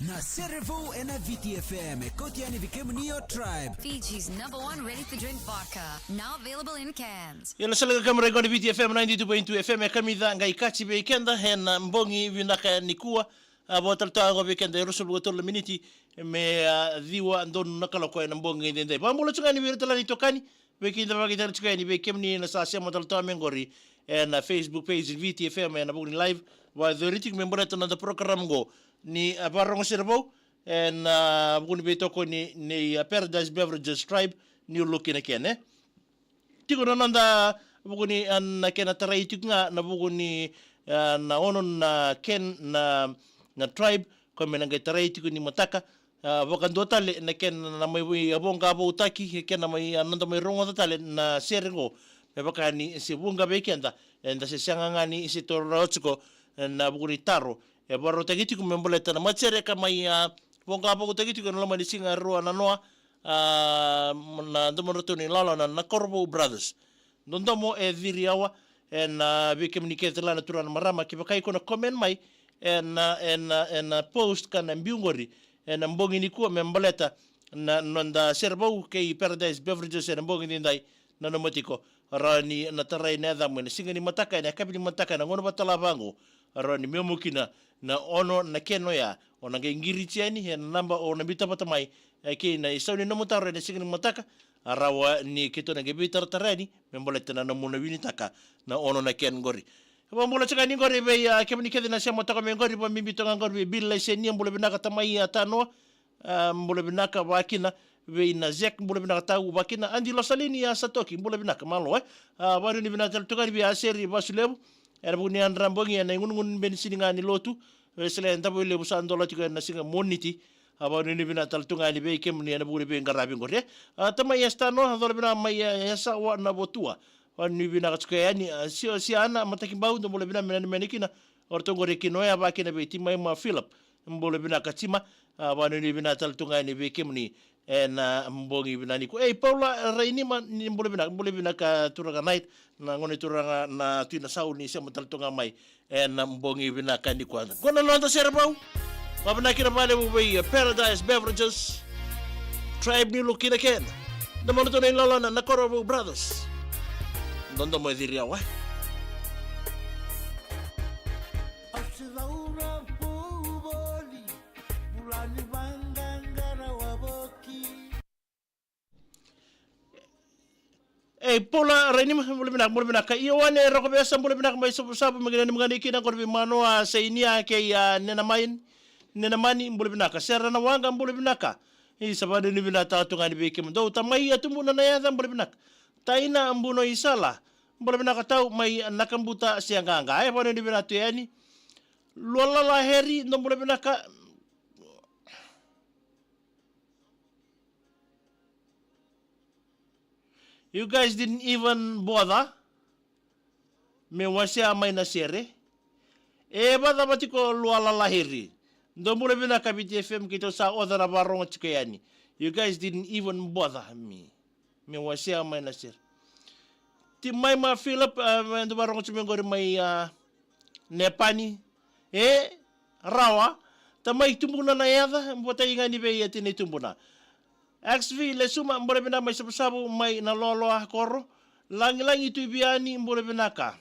na Cerevo and VTFM Kotiani Vikemnio Tribe, Fiji's #1 ready-to-drink vodka, now available in cans. Yala salaga kamera ngoni VTFM 92.2 FM kamida ngai kachi be kenda hen mbongi vinaka nikua botal tango be kenda rusul gotol miniti me diwa ndon nakala ko en mbongi ndende bambulo tsungani virtala ni tokani be kinda bagita tsungani be kemni na sa sema tal tame ngori en Facebook page VTFM en abuni live wa the ritik member to na program go ni barong servo en abuni be toko ni Paradise Beverages Tribe ni looking again tigo nanda buguni an kena tarai nga na buguni na onon na ken na tribe ko menanga tarai tigo ni mataka bokan dotale na ken na mai abonga bo utaki ken na mai ananda mai rongo tale na sergo me bakani si bunga bekenda enda se sanga ni si torotsko na buguni taro e baro tagiti ko memboleta na machere kama ya bonga bo tagiti ko na mani singa roa na noa na ndomoto ni lala na Corvo Brothers ndomo e viriawa en bikemnikete la natural marama kibakai kona comment mai en post kana mbiungori en mbongi ni ku membaleta na nda servo ke Paradise Beverages en mbongi ndai na nomotiko rani na tarai na dhamwe singani mataka na kabili mataka na ngono batala bango rani memukina na ono na keno ya ona ngiri tiani en namba ona bitapata mai ke na isauni no motare na singani mataka arawa ni kito na gebitar tarani memboleta na namuna winitaka na ono na ken gori mbola tsaka ni gori be ya kemni kede na sema taka mengori ba mimbito ngori billa seni mbola binaka tamai atano mbola binaka wakina be na zek mbola binaka tau wakina andi losalini ya satoki mbola binaka malo bari ni binaka tukari bi aseri basulebu era buni andra mbongi na ngungun ben siningani lotu sele ndabo le busando lati ko na singa moniti abani ni bina tal tungani be kemni na buri be ngarabi ngore tama yastano hadol bina mai yasa wa na botua wani bina katskayani si ana mataki bau ndo mole bina menikina orto ngore kino ya bakina be timai ma Philip mbole bina katima wani ni bina tal tungani be kemni na mbongi bina ni ko Paula Raini man ni mbole bina ka turanga night na ngone turanga na tuina sauni se matal tunga mai na mbongi bina kandi kwanza kono londa serbau wabna kira pale bubai Paradise Beverages Tribe ni looking again na monoto na lala na Corvo Brothers ndondo mo diria wa Asilaura poboli bulani bangangara waboki Paula Raini mbole bina ka iwane roko besa mbole bina mai sabu magana mangani kina korbi mano sainia ke ya nena mani mbole binaka sera na wanga mbole binaka sabade ni binata tungani beke mdo tamai atumuna na yadha mbole binaka taina mbuno isala mbole binaka tau mai nakambuta sianganga bone ni binatu yani lola la heri no mbole binaka you guys didn't even bother me wasia mai na sere bada batiko lola la heri ndo mule bina kabiti FM kito sa odara barong chikayani. You guys didn't even bother me. Me wasia mai nasir. Ti mai ma Philip ndo barong chimengori mai nepani. Rawa. Tamai tumbuna na yada. Mbota ingani be yatini tumbuna. XV le suma mbole bina mai sabu mai na lolo akoro. Langi tu biani mbole bina ka.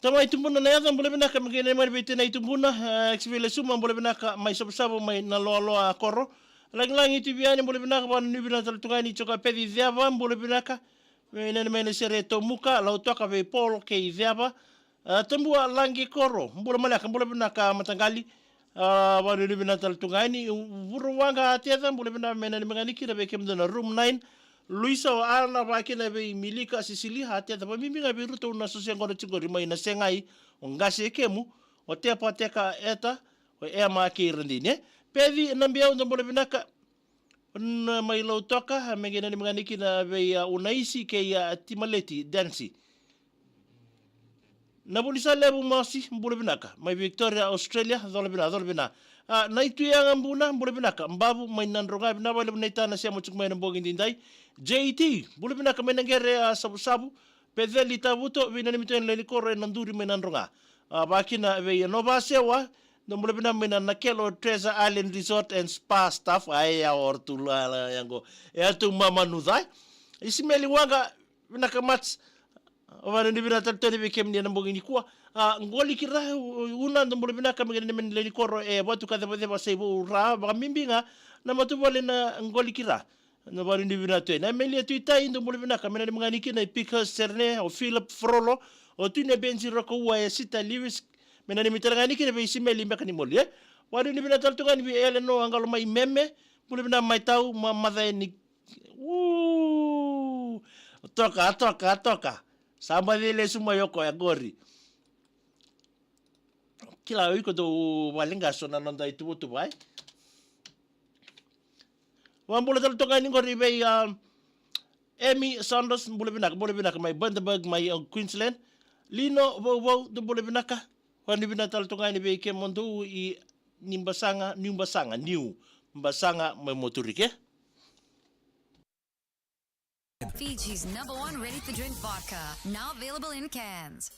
Tama itumbuna na yada mbole binaka mgene mari bete na itumbuna XV suma mbole binaka mai sabu mai na loa koro lang itu biani mbole binaka ban ni binaka tungani choka pedi ziava mbole binaka nene mene sereto muka lau toka ve Paul ke ziava tembua langi koro mbole malaka mbole binaka matangali ban ni binaka tungani vuru wanga atiada mbole binaka mene mengani kira be kemdana room 9 Luisa o ana wakina be milika sisili hati ata pa miminga be ruto una sosia ngona tingori mai na sengai o ngase kemu o te pateka eta o e ma ke rendine pedi nambia ndo mole binaka na mai lo toka me gena ni mganiki na be unaisi ke ya timaleti dansi na bulisa lebu masi mbule binaka mai Victoria Australia dole bina na itu yang mbuna mbule binaka mbabu mai nandronga bina wale binaita na sia mochuk mai mbongi ndindai JT mbule binaka mai nangere sabu pedeli tabuto bina ni miten le korre nanduri mai nandronga bakina be no basewa no mbule bina mai na kelo Treasure Island Resort and Spa staff aya ortula yango ya tu mama nudai isimeli wanga binaka mats Ova ndi bina tatoni be kemni na mbongi kwa ngoli kira una ndo mbole bina kama ngene men le koro watu kadha badhe sebo ra ba mimbinga na matu wale na ngoli kira na bari ndi bina te na meli tu itai ndo mbole bina kama ngene mngani kina Pickers Cerne o Philip Frollo o tune benzi roko wa ya Sita Lewis menani mitarangani kina be simeli mbaka ni moli wari ndi bina taltunga ni ele no angalo mai meme mbole bina mai tau madha ni toka Samba dele suma yoko ya gori. Kila wiko do walinga sona nanda itu bai. Wambula tal tonga ni gori be Amy Saunders bule binaka mai Bundaberg mai Queensland. Lino wo do bule binaka. Wani binatal tonga ni be ke mondo I nimbasanga new mbasanga mai motorike. Fiji's #1 ready-to-drink vodka, now available in cans.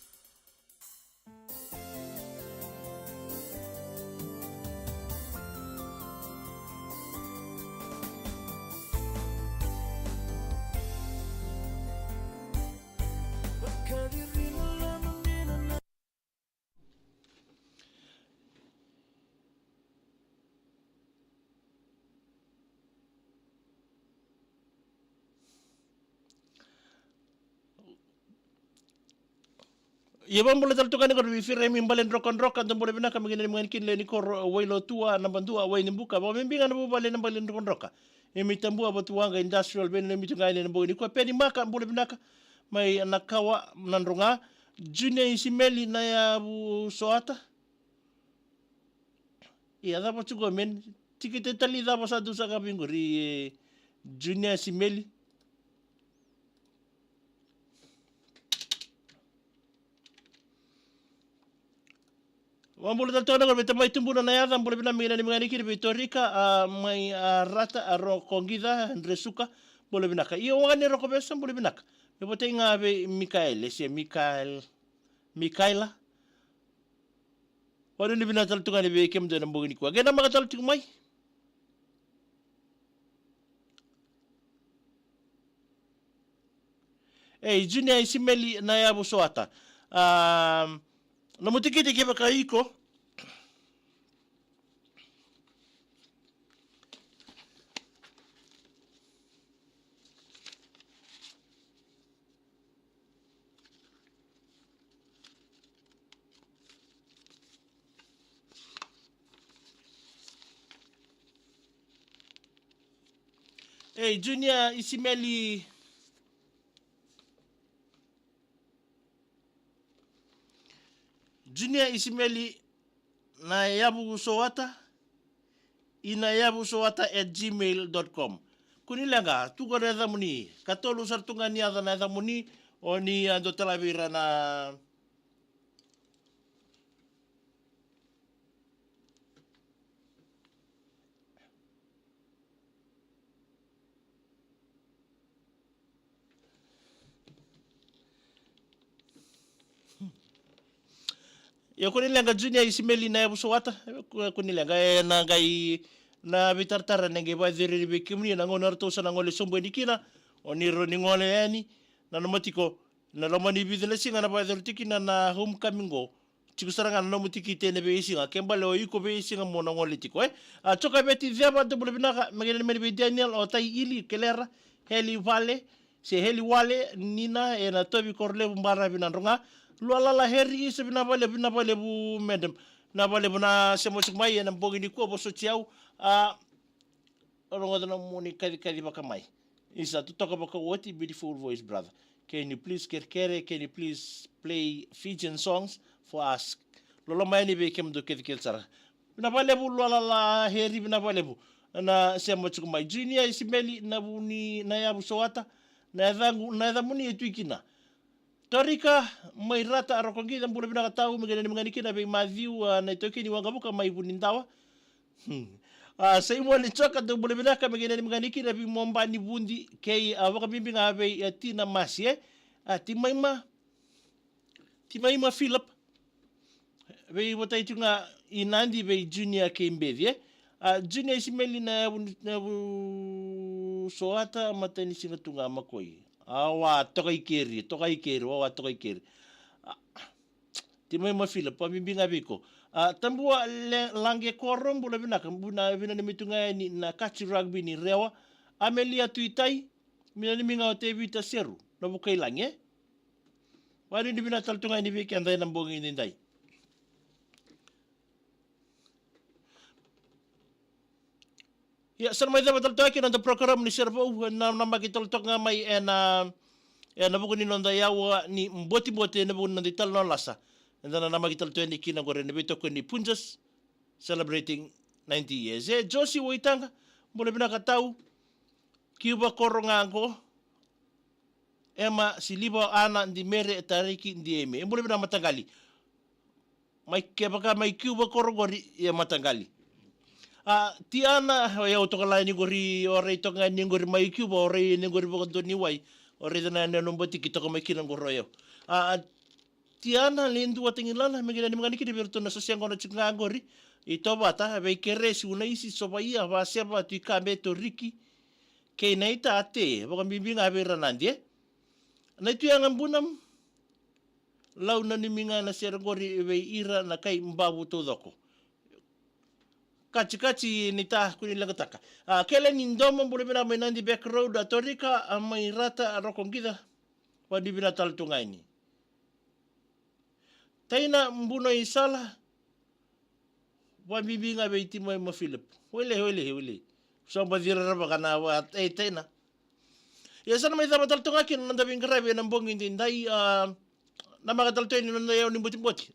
Yebang boleh taltukan ko bifire mi balen rokon rokan don boleh bina kami ngene mangin kin le ni kor wailo tua na bandua wai ni buka ba membinga na balen na balen rokon roka e mi tambua batuanga industrial ben mi tunga ile na bo ni ko pedi maka boleh bina ka mai nakawa nanronga junior isimeli na ya bu soata ia da potu go men tikete tali da posa du saka bingori junior isimeli Wambula taltona ko betamai tumbuna na yada mbule bina mina ni mngani kiri Vitorica mai rata aro kongida Andresuka mbule binaka iyo wangani roko besa mbule binaka bebote inga be Mikaela wadu ni bina taltunga ni be kemdo na mbugini kwa gena maka taltung mai junior isimeli na yabu soata na mutikiti kiba kaiko junior isimeli Junior isimeli na yabu sowata inayabu sowata@gmail.com kunilanga tugore dhamuni katolu sartunga ni adha na dhamuni oni ando talabira na Yo kunilanga junior isimeli na yabu sowata kunilanga na gai na bitartara nenge ba dhiri bikimni na ngona rtosa na ngole sombo nikina oniro ni ngole yani na nomotiko na romani bidile singa na ba dhiri tikina na homecoming go chikusaranga na nomotiki tene be singa kembale o iko be singa mo na ngole tiko choka beti dheba de bulbina magene meni be Daniel o tai ili kelera heli wale nina na tobi korle mbara binandronga luala la heri se bina bale bu medem na bale buna se mosik mai na bogi ni ko bo so tiau rongo na moni kadi bakamai is to talk about what a beautiful voice, brother. Can you please kerkere? Can you please play Fijian songs for us? Lolo mai ni be kem do ket sara. Na valebu la heri na valebu. Na sema chuku mai junior isimeli na buni na ya busoata na dhamuni etuikina. Torika mai rata arokongida mbule bina katau mgeni mganikina be madhiu na itokeni wangabuka mai bunindawa. Sai mo ni choka do mbule bina ka mgeni mganikina be momba ni bundi kei awaka bimbinga be tina masie timaima Philip be wotaitunga inandi be junior kembedie junior isimeli na soata matani singa tunga makoi awa tokai keri wa tokai keri timaima Philip bimbinga biko tambua lange korom bula bina ni mitunga ni na kachi rugby ni rewa amelia tuitai mina ni minga o te vita seru na bukai lange wani ni bina taltunga ni viki andai na mbongi ni ndai ya sana mai dapat taltoki na program ni servo na magital tok mai na buku ni nonda yawa ni mboti na buku nonda tal no lasa na magital to ni kina gore ni bitoko ni Punjas celebrating 90 years Josie Waitanga mole bina katau Cuba korongango ema siliba ana ndi mere tariki ndi eme mole bina matangali mai kebaka mai Cuba korongori ya matangali tiana ya utokala ni gori ore tonga ni gori mai Cuba ore ni gori bokondo ni wai ore dana na nomboti kitoko mai kina ngoroyo tiana lindu watingilala megina ni mangani kidi berto na sosiango na chinga ngori itobata be keresi unaisi sobaia ba seba tu kambe to riki ke naita ate boka bimbinga bera nandie na tu yang mbunam launa ni minga na sergori be ira na kai mbabu to doko kachi ni ta kuni lagataka kele ni ndomo mbule bina mainandi back road atorika mai rata rokongida wadi bina taltungaini taina mbuno isala wa bibinga be timaima Philip wele samba dira raba kana wa taina ya sana mai dama taltunga kin nanda bingrabe na mbongi ndai na magatalto ni nanda yao ni mboti